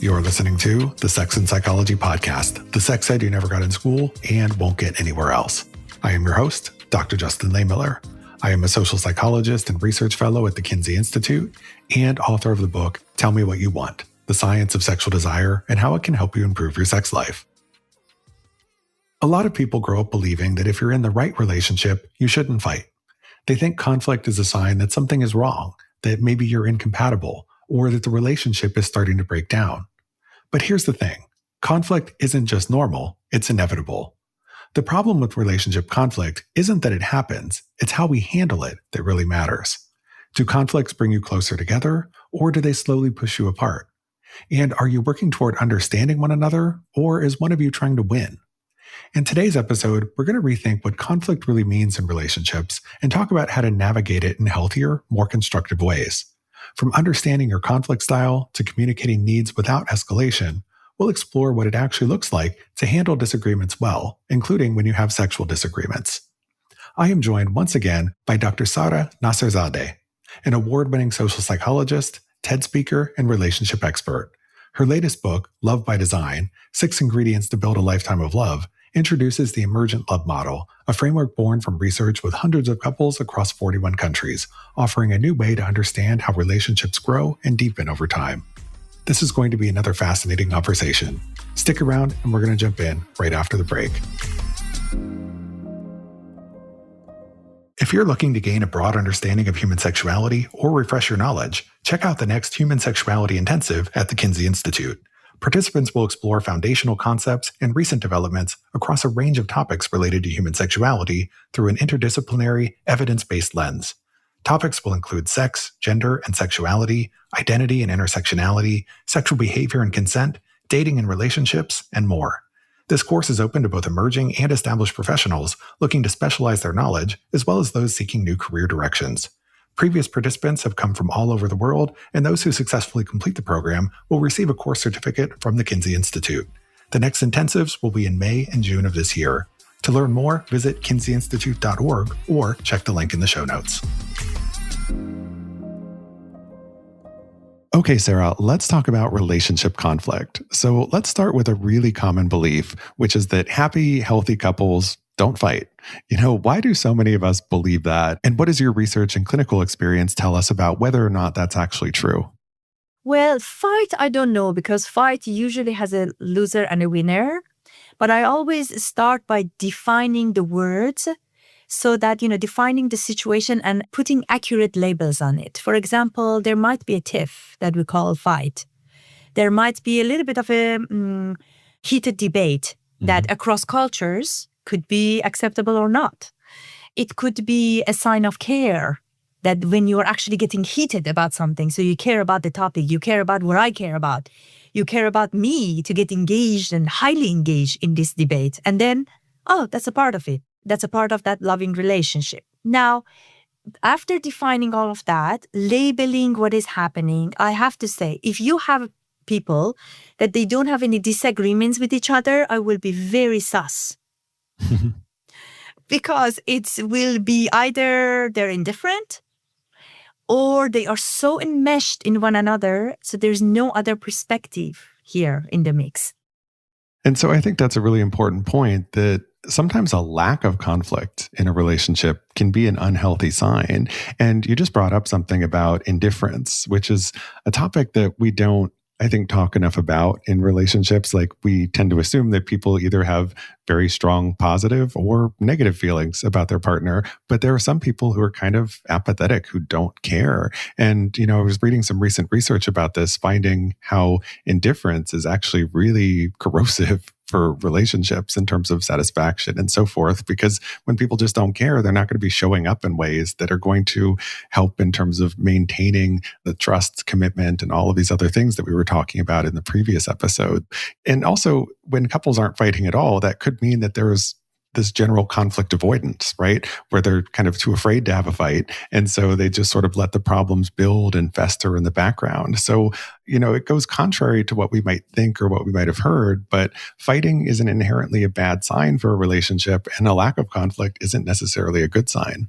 You're listening to the Sex and Psychology Podcast, the sex ed you never got in school and won't get anywhere else. I am your host, Dr. Justin Lehmiller. I am a social psychologist and research fellow at the Kinsey Institute and author of the book, Tell Me What You Want, The Science of Sexual Desire and How It Can Help You Improve Your Sex Life. A lot of people grow up believing that if you're in the right relationship, you shouldn't fight. They think conflict is a sign that something is wrong, that maybe you're incompatible, or that the relationship is starting to break down. But here's the thing. Conflict isn't just normal, it's inevitable. The problem with relationship conflict isn't that it happens, it's how we handle it that really matters. Do conflicts bring you closer together, or do they slowly push you apart? And are you working toward understanding one another, or is one of you trying to win? In today's episode, we're going to rethink what conflict really means in relationships and talk about how to navigate it in healthier, more constructive ways. From understanding your conflict style to communicating needs without escalation, we'll explore what it actually looks like to handle disagreements well, including when you have sexual disagreements. I am joined once again by Dr. Sara Nasserzadeh, an award-winning social psychologist, TED speaker, and relationship expert. Her latest book, Love by Design, 6 Ingredients to Build a Lifetime of Love, introduces the emergent love model, a framework born from research with hundreds of couples across 41 countries, offering a new way to understand how relationships grow and deepen over time. This is going to be another fascinating conversation. Stick around and we're going to jump in right after the break. If you're looking to gain a broad understanding of human sexuality or refresh your knowledge, check out the next Human Sexuality Intensive at the Kinsey Institute. Participants will explore foundational concepts and recent developments across a range of topics related to human sexuality through an interdisciplinary, evidence-based lens. Topics will include sex, gender and sexuality, identity and intersectionality, sexual behavior and consent, dating and relationships, and more. This course is open to both emerging and established professionals looking to specialize their knowledge, as well as those seeking new career directions. Previous participants have come from all over the world, and those who successfully complete the program will receive a course certificate from the Kinsey Institute. The next intensives will be in May and June of this year. To learn more, visit kinseyinstitute.org or check the link in the show notes. Okay, Sarah, let's talk about relationship conflict. So let's start with a really common belief, which is that happy, healthy couples don't fight. Why do so many of us believe that? And what does your research and clinical experience tell us about whether or not that's actually true? Well, fight, I don't know, because fight usually has a loser and a winner. But I always start by defining the words so that, defining the situation and putting accurate labels on it. For example, there might be a tiff that we call fight. There might be a little bit of a heated debate that across cultures could be acceptable or not. It could be a sign of care that when you're actually getting heated about something, so you care about the topic, you care about what I care about, you care about me to get engaged and highly engaged in this debate. And then, that's a part of it. That's a part of that loving relationship. Now, after defining all of that, labeling what is happening, I have to say, if you have people that they don't have any disagreements with each other, I will be very sus. Because it will be either they're indifferent or they are so enmeshed in one another, so there's no other perspective here in the mix. And so I think that's a really important point, that sometimes a lack of conflict in a relationship can be an unhealthy sign. And you just brought up something about indifference, which is a topic that we don't, I think, talk enough about in relationships. Like, we tend to assume that people either have very strong positive or negative feelings about their partner, but there are some people who are kind of apathetic, who don't care. And, I was reading some recent research about this, finding how indifference is actually really corrosive for relationships in terms of satisfaction and so forth, because when people just don't care, they're not going to be showing up in ways that are going to help in terms of maintaining the trust, commitment, and all of these other things that we were talking about in the previous episode. And also, when couples aren't fighting at all, that could mean that there's this general conflict avoidance, right? Where they're kind of too afraid to have a fight. And so they just sort of let the problems build and fester in the background. So, it goes contrary to what we might think or what we might have heard, but fighting isn't inherently a bad sign for a relationship, and a lack of conflict isn't necessarily a good sign.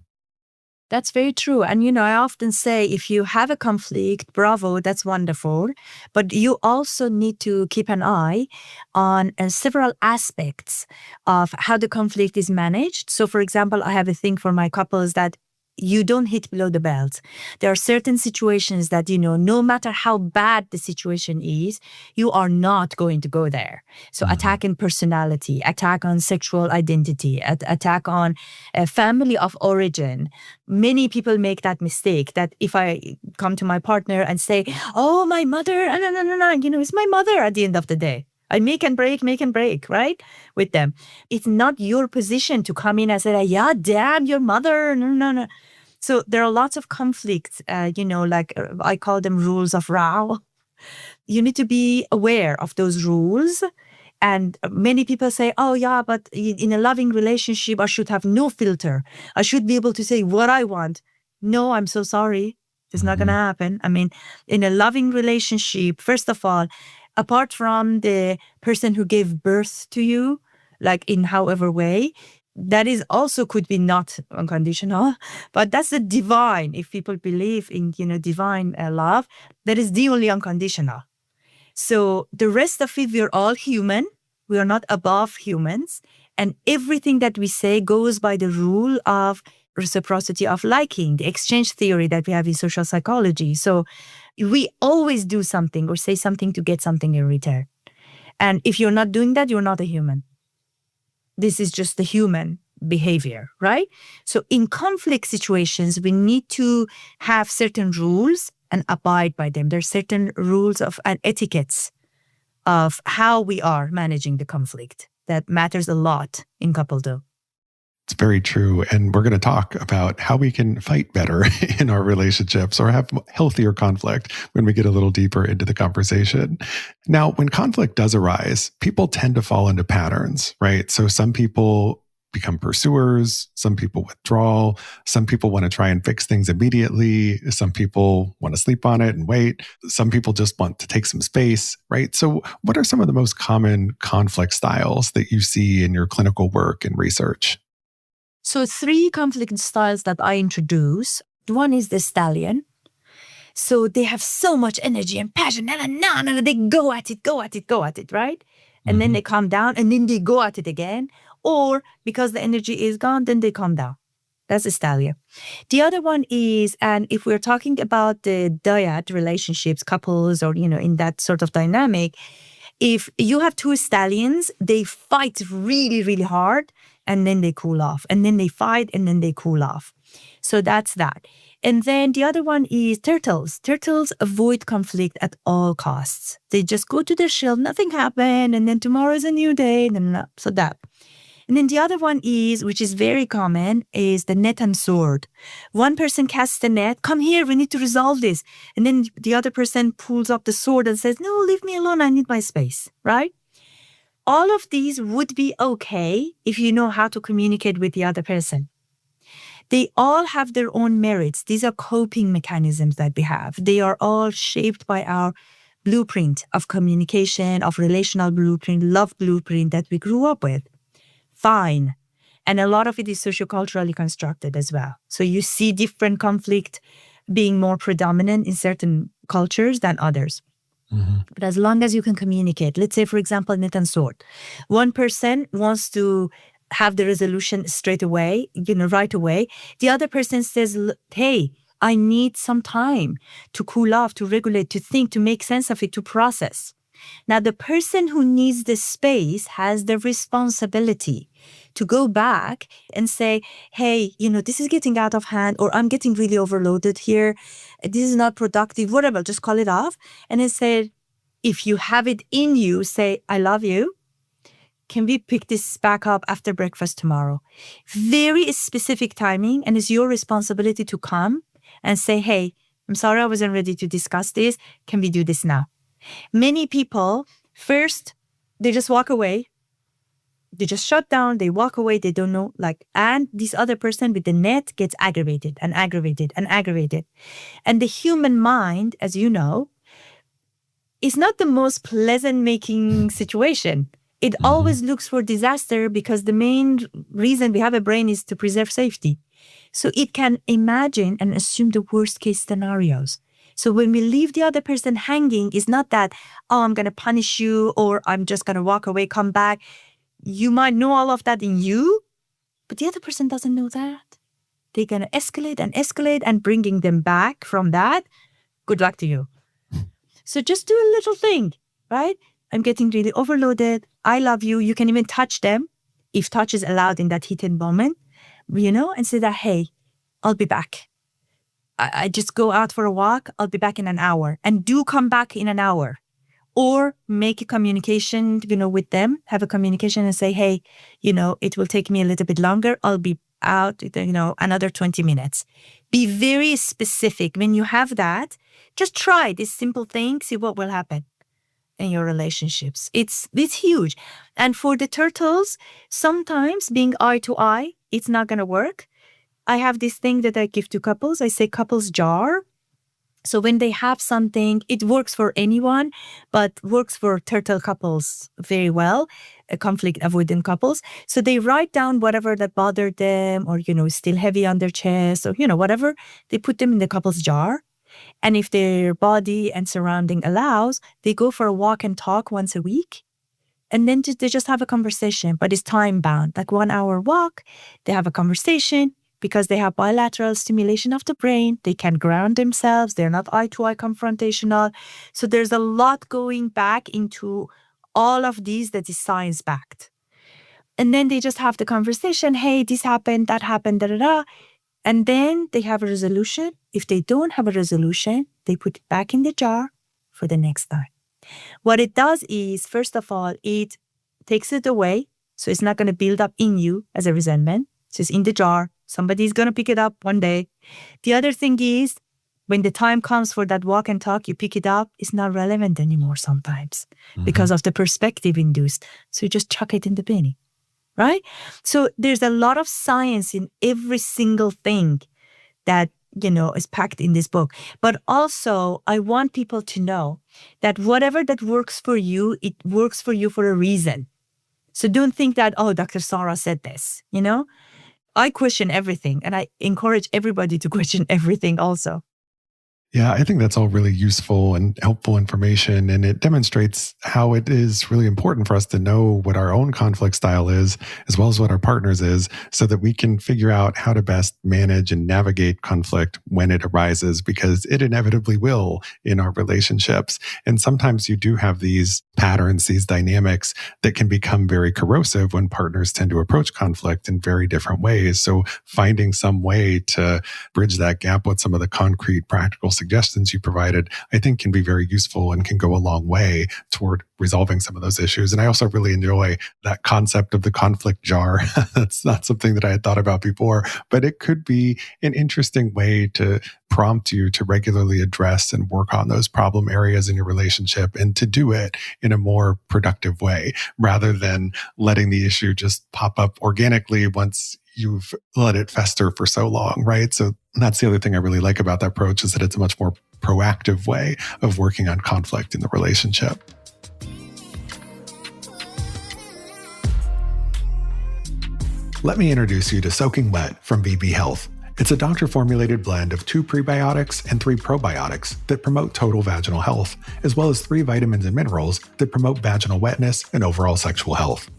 That's very true. And, I often say if you have a conflict, bravo, that's wonderful. But you also need to keep an eye on several aspects of how the conflict is managed. So, for example, I have a thing for my couples that you don't hit below the belt. There are certain situations that, no matter how bad the situation is, you are not going to go there. So attack on personality, attack on sexual identity, attack on a family of origin. Many people make that mistake that if I come to my partner and say, oh, my mother, no, it's my mother at the end of the day. I make and break, right? With them. It's not your position to come in and say, yeah, damn your mother. No. So there are lots of conflicts, I call them rules of Rao. You need to be aware of those rules. And many people say, oh, yeah, but in a loving relationship, I should have no filter. I should be able to say what I want. No, I'm so sorry. It's not going to happen. I mean, in a loving relationship, first of all, apart from the person who gave birth to you, like in however way, that is also could be not unconditional, but that's the divine. If people believe in, divine love, that is the only unconditional. So the rest of it, we're all human. We are not above humans. And everything that we say goes by the rule of reciprocity of liking, the exchange theory that we have in social psychology. So we always do something or say something to get something in return. And if you're not doing that, you're not a human. This is just the human behavior, right? So in conflict situations, we need to have certain rules and abide by them. There's certain rules and etiquettes of how we are managing the conflict that matters a lot in coupledom. It's very true. And we're going to talk about how we can fight better in our relationships or have healthier conflict when we get a little deeper into the conversation. Now, when conflict does arise, people tend to fall into patterns, right? So some people become pursuers, some people withdraw, some people want to try and fix things immediately, some people want to sleep on it and wait, some people just want to take some space, right? So what are some of the most common conflict styles that you see in your clinical work and research? So 3 conflict styles that I introduce. One is the stallion. So they have so much energy and passion. They go at it, right? And then they calm down and then they go at it again. Or because the energy is gone, then they calm down. That's a stallion. The other one is, and if we're talking about the dyad relationships, couples, or, in that sort of dynamic, if you have 2 stallions, they fight really, really hard. And then they cool off. And then they fight and then they cool off. So that's that. And then the other one is turtles. Turtles avoid conflict at all costs. They just go to their shell, nothing happened, and then tomorrow is a new day. So that. And then the other one is, which is very common, is the net and sword. One person casts the net, come here, we need to resolve this. And then the other person pulls up the sword and says, no, leave me alone, I need my space, right? All of these would be okay if you know how to communicate with the other person. They all have their own merits. These are coping mechanisms that we have. They are all shaped by our blueprint of communication, of relational blueprint, love blueprint that we grew up with. Fine. And a lot of it is socioculturally constructed as well. So you see different conflict being more predominant in certain cultures than others. But as long as you can communicate, let's say, for example, net and sword. One person wants to have the resolution straight away, right away. The other person says, hey, I need some time to cool off, to regulate, to think, to make sense of it, to process. Now, the person who needs the space has the responsibility to go back and say, hey, this is getting out of hand, or I'm getting really overloaded here. This is not productive, whatever, just call it off. And then say, if you have it in you, say, I love you. Can we pick this back up after breakfast tomorrow? Very specific timing, and it's your responsibility to come and say, hey, I'm sorry I wasn't ready to discuss this. Can we do this now? Many people, first, they just walk away. They just shut down, they walk away, they don't know, and this other person with the net gets aggravated and aggravated and aggravated. And the human mind, as you know, is not the most pleasant-making situation. It always looks for disaster because the main reason we have a brain is to preserve safety. So it can imagine and assume the worst case scenarios. So when we leave the other person hanging, it's not that, oh, I'm going to punish you or I'm just going to walk away, come back. You might know all of that in you, but the other person doesn't know that. They're going to escalate and bringing them back from that. Good luck to you. So just do a little thing, right? I'm getting really overloaded. I love you. You can even touch them if touch is allowed in that heated moment, and say that, hey, I'll be back. I just go out for a walk. I'll be back in an hour. And do come back in an hour. Or make a communication, with them, have a communication and say, hey, it will take me a little bit longer. I'll be out, another 20 minutes. Be very specific. When you have that, just try this simple thing, see what will happen in your relationships. It's huge. And for the turtles, sometimes being eye to eye, it's not going to work. I have this thing that I give to couples. I say couples jar. So when they have something, it works for anyone, but works for turtle couples very well, conflict avoidant couples. So they write down whatever that bothered them or, is still heavy on their chest or, whatever. They put them in the couples jar. And if their body and surrounding allows, they go for a walk and talk once a week. And then they just have a conversation, but it's time bound, like 1 hour walk. They have a conversation. Because they have bilateral stimulation of the brain, they can ground themselves. They're not eye-to-eye confrontational. So there's a lot going back into all of these that is science-backed. And then they just have the conversation, hey, this happened, that happened, da-da-da. And then they have a resolution. If they don't have a resolution, they put it back in the jar for the next time. What it does is, first of all, it takes it away. So it's not going to build up in you as a resentment. So it's in the jar. Somebody's going to pick it up one day. The other thing is, when the time comes for that walk and talk, you pick it up, it's not relevant anymore sometimes because of the perspective induced. So you just chuck it in the bin, right? So there's a lot of science in every single thing that, is packed in this book. But also, I want people to know that whatever that works for you, it works for you for a reason. So don't think that, oh, Dr. Sarah said this, I question everything, and I encourage everybody to question everything also. Yeah, I think that's all really useful and helpful information. And it demonstrates how it is really important for us to know what our own conflict style is, as well as what our partner's is, so that we can figure out how to best manage and navigate conflict when it arises, because it inevitably will in our relationships. And sometimes you do have these patterns, these dynamics that can become very corrosive when partners tend to approach conflict in very different ways. So finding some way to bridge that gap with some of the concrete, practical suggestions you provided, I think can be very useful and can go a long way toward resolving some of those issues. And I also really enjoy that concept of the conflict jar. That's not something that I had thought about before, but it could be an interesting way to prompt you to regularly address and work on those problem areas in your relationship, and to do it in a more productive way, rather than letting the issue just pop up organically once you've let it fester for so long, right? So that's the other thing I really like about that approach, is that it's a much more proactive way of working on conflict in the relationship. Let me introduce you to Soaking Wet from VB Health. It's a doctor-formulated blend of 2 prebiotics and 3 probiotics that promote total vaginal health, as well as 3 vitamins and minerals that promote vaginal wetness and overall sexual health.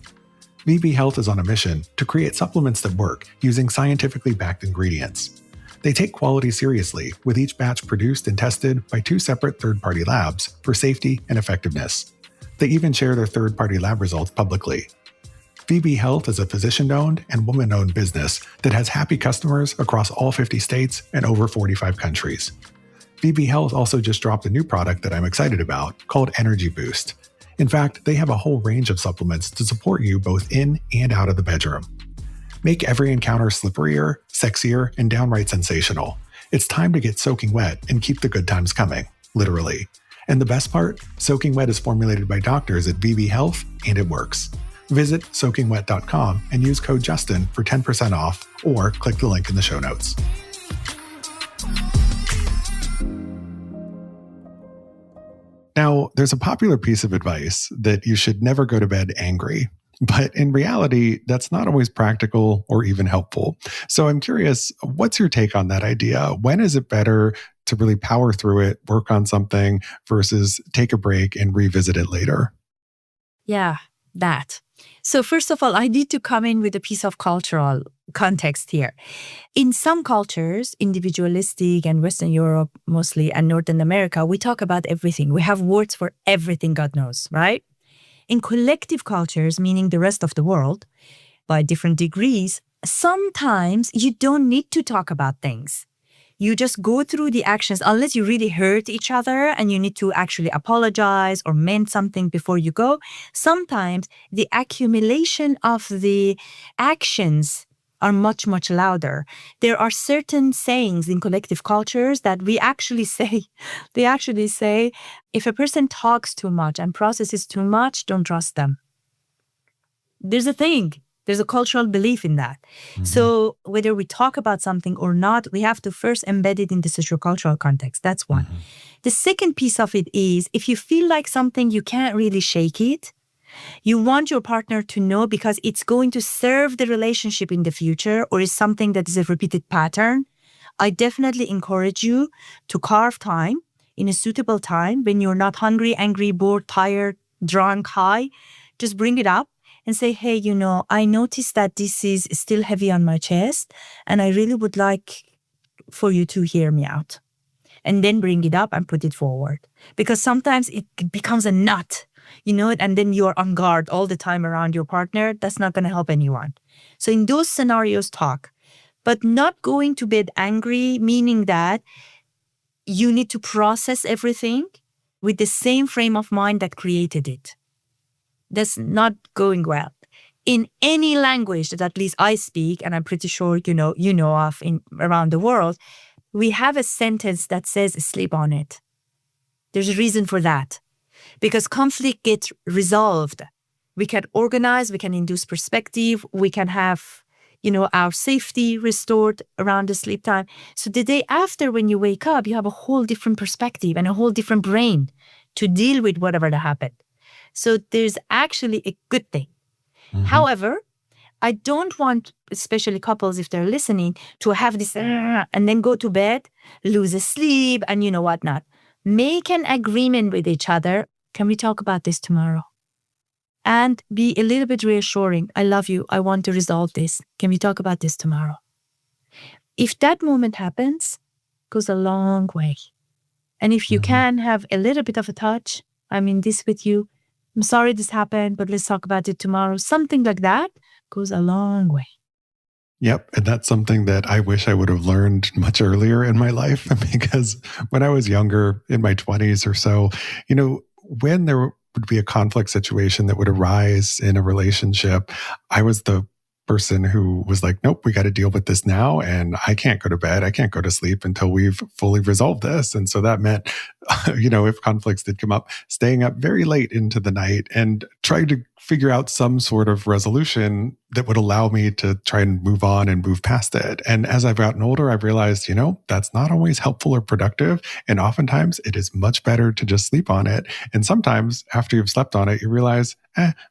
VB Health is on a mission to create supplements that work using scientifically backed ingredients. They take quality seriously, with each batch produced and tested by 2 separate third-party labs for safety and effectiveness. They even share their third-party lab results publicly. VB Health is a physician-owned and woman-owned business that has happy customers across all 50 states and over 45 countries. VB Health also just dropped a new product that I'm excited about called Energy Boost. In fact, they have a whole range of supplements to support you both in and out of the bedroom. Make every encounter slipperier, sexier, and downright sensational. It's time to get soaking wet and keep the good times coming, literally. And the best part? Soaking Wet is formulated by doctors at VB Health, and it works. Visit soakingwet.com and use code Justin for 10% off, or click the link in the show notes. Now, there's a popular piece of advice that you should never go to bed angry, But in reality, that's not always practical or even helpful. So I'm curious, what's your take on that idea? When is it better to really power through it, work on something versus take a break and revisit it later? Yeah, that. So first of all, I need to come in with a piece of cultural context here. In some cultures, individualistic and Western Europe mostly and Northern America, we talk about everything. We have words for everything, God knows, right? In collective cultures, meaning the rest of the world, by different degrees, sometimes you don't need to talk about things. You just go through the actions unless you really hurt each other and you need to actually apologize or mend something before you go. Sometimes the accumulation of the actions are much, much louder. There are certain sayings in collective cultures that we actually say, they actually say, if a person talks too much and processes too much, don't trust them. There's a thing. There's a cultural belief in that. Mm-hmm. So whether we talk about something or not, we have to first embed it in the sociocultural context. That's one. Mm-hmm. The second piece of it is if you feel like something, you can't really shake it. You want your partner to know because it's going to serve the relationship in the future or is something that is a repeated pattern. I definitely encourage you to carve time in a suitable time when you're not hungry, angry, bored, tired, drunk, high. Just bring it up and say, hey, I noticed that this is still heavy on my chest and I really would like for you to hear me out. And then bring it up and put it forward. Because sometimes it becomes a nut, and then you're on guard all the time around your partner. That's not going to help anyone. So in those scenarios, talk. But not going to bed angry, meaning that you need to process everything with the same frame of mind that created it. That's not going well. In any language that at least I speak, and I'm pretty sure you know of around the world, we have a sentence that says sleep on it. There's a reason for that. Because conflict gets resolved. We can organize, we can induce perspective, we can have, our safety restored around the sleep time. So the day after when you wake up, you have a whole different perspective and a whole different brain to deal with whatever that happened. So there's actually a good thing. Mm-hmm. However, I don't want, especially couples, if they're listening, to have this and then go to bed, lose sleep, and whatnot. Make an agreement with each other. Can we talk about this tomorrow? And be a little bit reassuring. I love you. I want to resolve this. Can we talk about this tomorrow? If that moment happens, it goes a long way. And if you can have a little bit of a touch, I'm in this with you. I'm sorry this happened, but let's talk about it tomorrow. Something like that goes a long way. Yep. And that's something that I wish I would have learned much earlier in my life, because when I was younger, in my 20s or so, when there would be a conflict situation that would arise in a relationship, I was the person who was like, nope, we got to deal with this now. And I can't go to bed. I can't go to sleep until we've fully resolved this. And so that meant, if conflicts did come up, staying up very late into the night and trying to figure out some sort of resolution that would allow me to try and move on and move past it. And as I've gotten older, I've realized, that's not always helpful or productive. And oftentimes it is much better to just sleep on it. And sometimes after you've slept on it, you realize,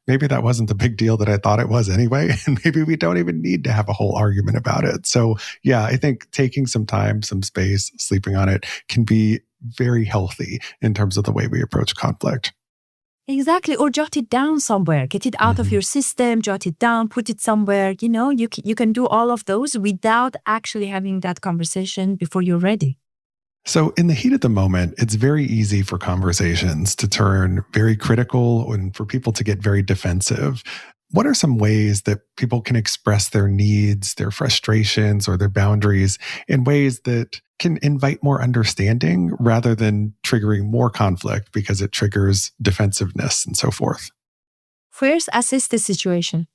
maybe that wasn't the big deal that I thought it was anyway. And maybe we don't even need to have a whole argument about it. So yeah, I think taking some time, some space, sleeping on it can be very healthy in terms of the way we approach conflict. Exactly. Or jot it down somewhere. Get it out of your system, jot it down, put it somewhere. You can do all of those without actually having that conversation before you're ready. So in the heat of the moment, it's very easy for conversations to turn very critical and for people to get very defensive. What are some ways that people can express their needs, their frustrations, or their boundaries in ways that can invite more understanding rather than triggering more conflict because it triggers defensiveness and so forth? First, assess the situation.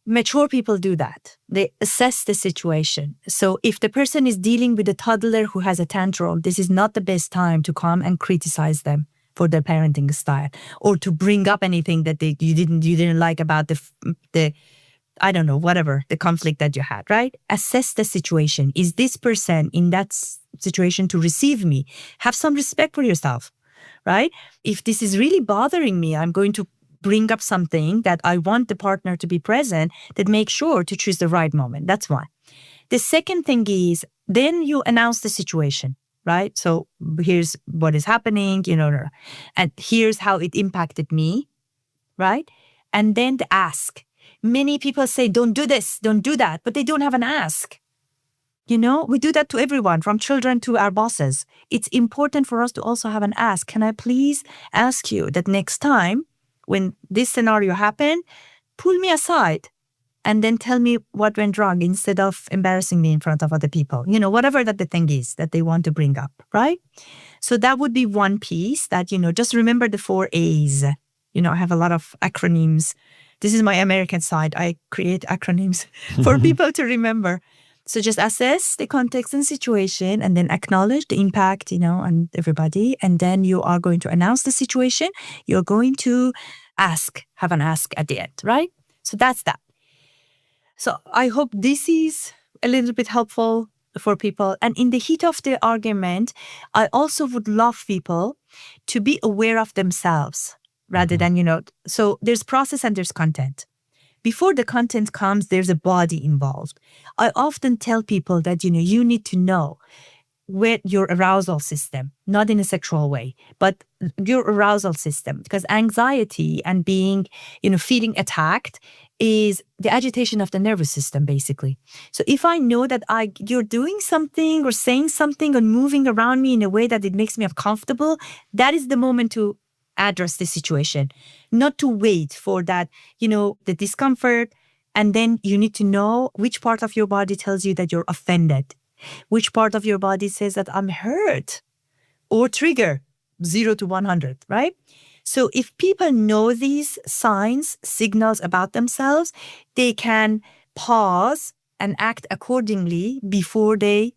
Mature people do that. They assess the situation. So if the person is dealing with a toddler who has a tantrum, this is not the best time to come and criticize them for their parenting style or to bring up anything that you didn't like about the I don't know, whatever, the conflict that you had, right? Assess the situation. Is this person in that situation to receive me? Have some respect for yourself, right? If this is really bothering me, I'm going to bring up something that I want the partner to be present, then make sure to choose the right moment. That's one. The second thing is, then you announce the situation, right? So here's what is happening, and here's how it impacted me, right? And then the ask. Many people say, don't do this, don't do that, but they don't have an ask. We do that to everyone, from children to our bosses. It's important for us to also have an ask. Can I please ask you that next time when this scenario happened, pull me aside and then tell me what went wrong instead of embarrassing me in front of other people, whatever that the thing is that they want to bring up, right? So that would be one piece that, just remember the 4 A's. I have a lot of acronyms. This is my American side. I create acronyms for people to remember. So just assess the context and situation and then acknowledge the impact, on everybody. And then you are going to announce the situation. You're going to have an ask at the end, right? So that's that. So I hope this is a little bit helpful for people. And in the heat of the argument, I also would love people to be aware of themselves rather than, so there's process and there's content. Before the content comes, there's a body involved. I often tell people that, you need to know where your arousal system, not in a sexual way, but your arousal system, because anxiety and being, feeling attacked is the agitation of the nervous system, basically. So if I know that you're doing something or saying something or moving around me in a way that it makes me uncomfortable, that is the moment to address the situation, not to wait for that, the discomfort. And then you need to know which part of your body tells you that you're offended, which part of your body says that I'm hurt, or trigger 0 to 100, right? So if people know these signs, signals about themselves, they can pause and act accordingly before they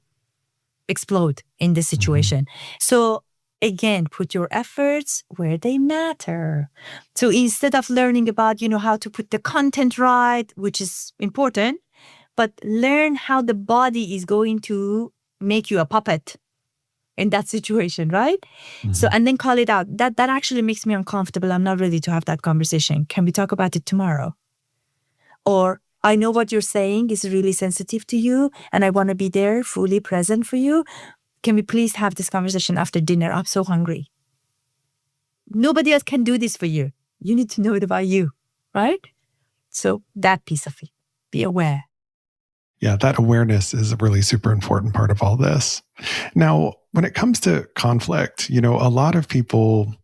explode in the situation. So again, put your efforts where they matter. So instead of learning about, how to put the content right, which is important, but learn how the body is going to make you a puppet in that situation, right? So, and then call it out. That actually makes me uncomfortable. I'm not ready to have that conversation. Can we talk about it tomorrow? Or I know what you're saying is really sensitive to you and I want to be there fully present for you. Can we please have this conversation after dinner? I'm so hungry. Nobody else can do this for you. You need to know it about you, right? So that piece of it, be aware. Yeah, that awareness is a really super important part of all this. Now, when it comes to conflict, a lot of people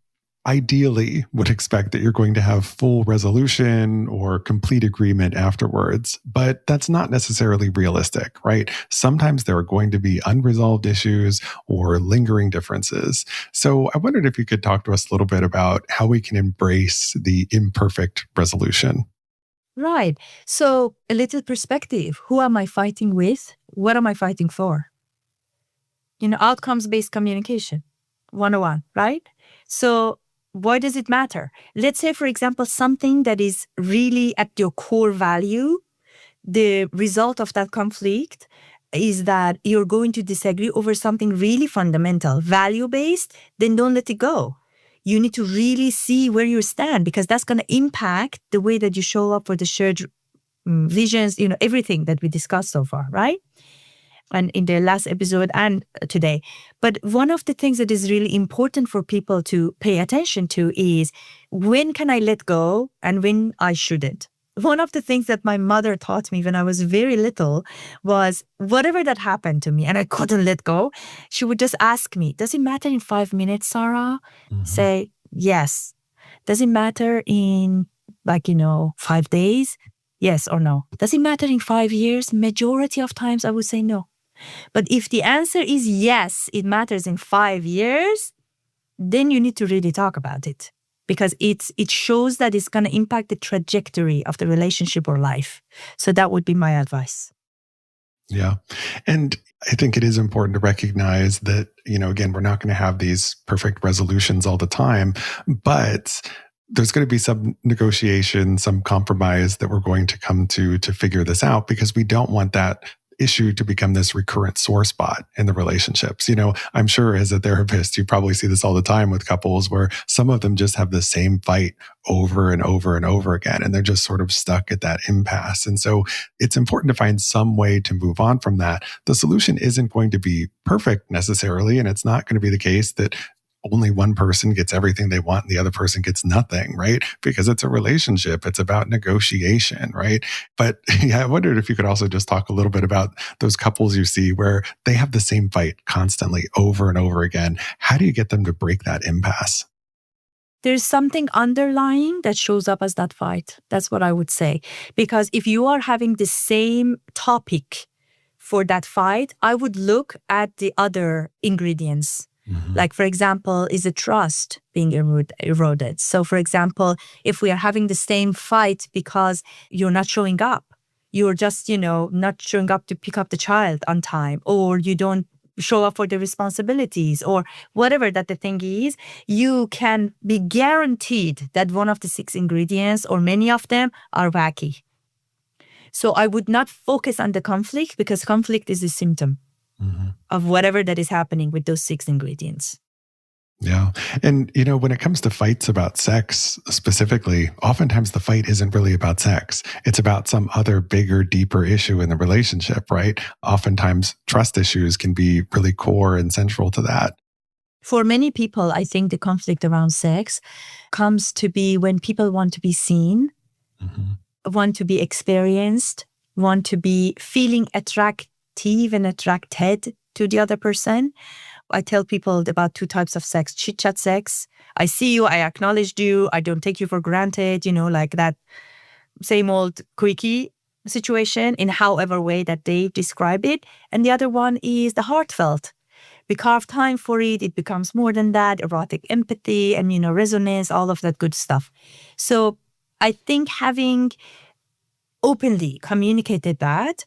ideally would expect that you're going to have full resolution or complete agreement afterwards, but that's not necessarily realistic, right? Sometimes there are going to be unresolved issues or lingering differences. So I wondered if you could talk to us a little bit about how we can embrace the imperfect resolution. Right. So a little perspective. Who am I fighting with? What am I fighting for? Outcomes-based communication, 101, right? So why does it matter? Let's say, for example, something that is really at your core value, the result of that conflict is that you're going to disagree over something really fundamental, value-based, then don't let it go. You need to really see where you stand because that's going to impact the way that you show up for the shared visions, everything that we discussed so far, right? And in the last episode and today. But one of the things that is really important for people to pay attention to is when can I let go and when I shouldn't. One of the things that my mother taught me when I was very little was whatever that happened to me and I couldn't let go, she would just ask me, does it matter in 5 minutes, Sarah? Say, yes. Does it matter in 5 days? Yes or no. Does it matter in 5 years? Majority of times I would say no. But if the answer is yes, it matters in 5 years, then you need to really talk about it. Because it shows that it's going to impact the trajectory of the relationship or life. So that would be my advice. Yeah. And I think it is important to recognize that, again, we're not going to have these perfect resolutions all the time, but there's going to be some negotiation, some compromise that we're going to come to figure this out because we don't want that issue to become this recurrent sore spot in the relationships. I'm sure as a therapist, you probably see this all the time with couples where some of them just have the same fight over and over and over again, and they're just sort of stuck at that impasse. And so it's important to find some way to move on from that. The solution isn't going to be perfect necessarily, and it's not going to be the case that only one person gets everything they want and the other person gets nothing, right? Because it's a relationship. It's about negotiation, right? But yeah, I wondered if you could also just talk a little bit about those couples you see where they have the same fight constantly over and over again. How do you get them to break that impasse? There's something underlying that shows up as that fight. That's what I would say. Because if you are having the same topic for that fight, I would look at the other ingredients. Like, for example, is the trust being eroded? So, for example, if we are having the same fight because you're not showing up, you're just, not showing up to pick up the child on time, or you don't show up for the responsibilities, or whatever that the thing is, you can be guaranteed that one of the 6 ingredients or many of them are wacky. So I would not focus on the conflict, because conflict is a symptom of whatever that is happening with those 6 ingredients. Yeah. And, when it comes to fights about sex specifically, oftentimes the fight isn't really about sex. It's about some other bigger, deeper issue in the relationship, right? Oftentimes trust issues can be really core and central to that. For many people, I think the conflict around sex comes to be when people want to be seen, want to be experienced, want to be feeling attractive and attracted to the other person. I tell people about 2 types of sex: chit-chat sex. I see you, I acknowledged you, I don't take you for granted, like that same old quickie situation in however way that they describe it. And the other one is the heartfelt. We carve time for it. It becomes more than that: erotic empathy and, resonance, all of that good stuff. So I think having openly communicated that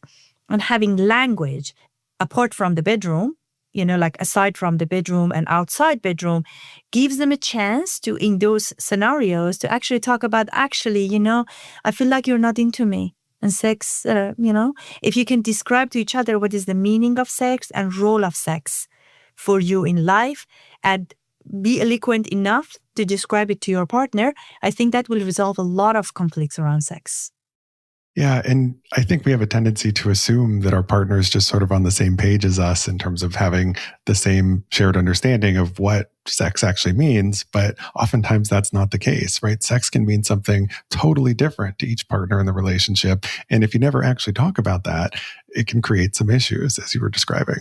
and having language apart from the bedroom, like aside from the bedroom and outside bedroom, gives them a chance to, in those scenarios, to actually talk about, I feel like you're not into me. And sex, if you can describe to each other what is the meaning of sex and role of sex for you in life, and be eloquent enough to describe it to your partner, I think that will resolve a lot of conflicts around sex. Yeah. And I think we have a tendency to assume that our partner is just sort of on the same page as us in terms of having the same shared understanding of what sex actually means. But oftentimes that's not the case, right? Sex can mean something totally different to each partner in the relationship. And if you never actually talk about that, it can create some issues, as you were describing.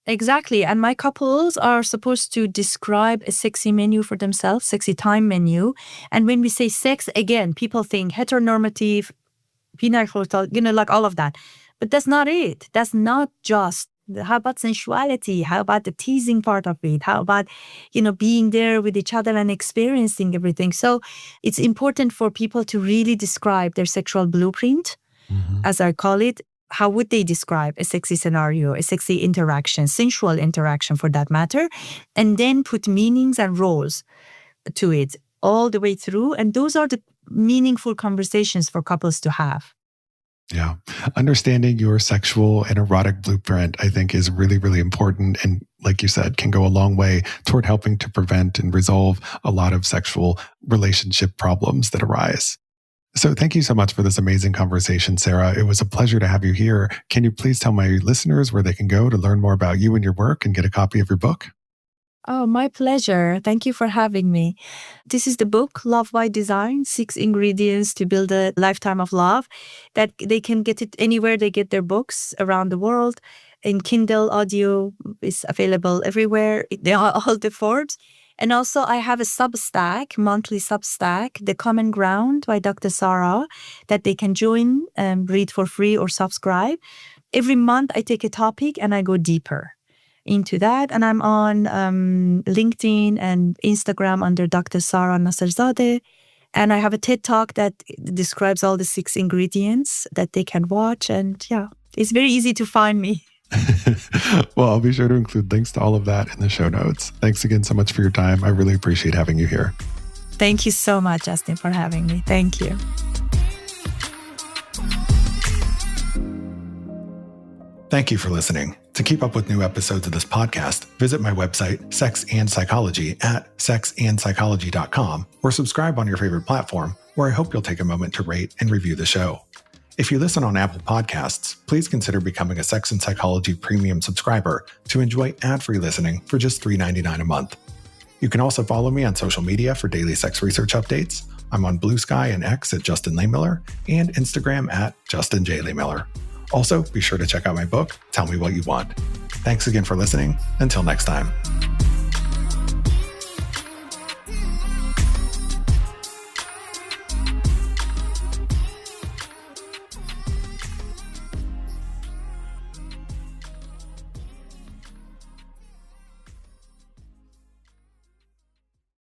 Exactly. And my couples are supposed to describe a sexy menu for themselves, sexy time menu. And when we say sex, again, people think heteronormative, penile hotel, like all of that. But that's not it. That's not just. How about sensuality? How about the teasing part of it? How about, being there with each other and experiencing everything? So it's important for people to really describe their sexual blueprint, as I call it. How would they describe a sexy scenario, a sexy interaction, sensual interaction for that matter, and then put meanings and roles to it all the way through. And those are the meaningful conversations for couples to have. Yeah. Understanding your sexual and erotic blueprint, I think, is really, really important. And like you said, can go a long way toward helping to prevent and resolve a lot of sexual relationship problems that arise. So thank you so much for this amazing conversation, Sarah. It was a pleasure to have you here. Can you please tell my listeners where they can go to learn more about you and your work and get a copy of your book? Oh, my pleasure. Thank you for having me. This is the book, Love by Design, 6 Ingredients to Build a Lifetime of Love, that they can get it anywhere they get their books around the world. In Kindle, audio is available everywhere. They are all the forms. And also I have a Substack, monthly Substack, The Common Ground by Dr. Sarah, that they can join, read for free or subscribe. Every month I take a topic and I go deeper into that. And I'm on LinkedIn and Instagram under Dr. Sarah Nasserzadeh. And I have a TED Talk that describes all the 6 ingredients that they can watch. And yeah, it's very easy to find me. Well, I'll be sure to include links to all of that in the show notes. Thanks again so much for your time. I really appreciate having you here. Thank you so much, Justin, for having me. Thank you. Thank you for listening. To keep up with new episodes of this podcast, visit my website, Sex and Psychology, at sexandpsychology.com, or subscribe on your favorite platform, where I hope you'll take a moment to rate and review the show. If you listen on Apple Podcasts, please consider becoming a Sex and Psychology Premium subscriber to enjoy ad-free listening for just $3.99 a month. You can also follow me on social media for daily sex research updates. I'm on Blue Sky and X at Justin Lehmiller and Instagram at Justin J. Lehmiller. Also, be sure to check out my book, Tell Me What You Want. Thanks again for listening. Until next time.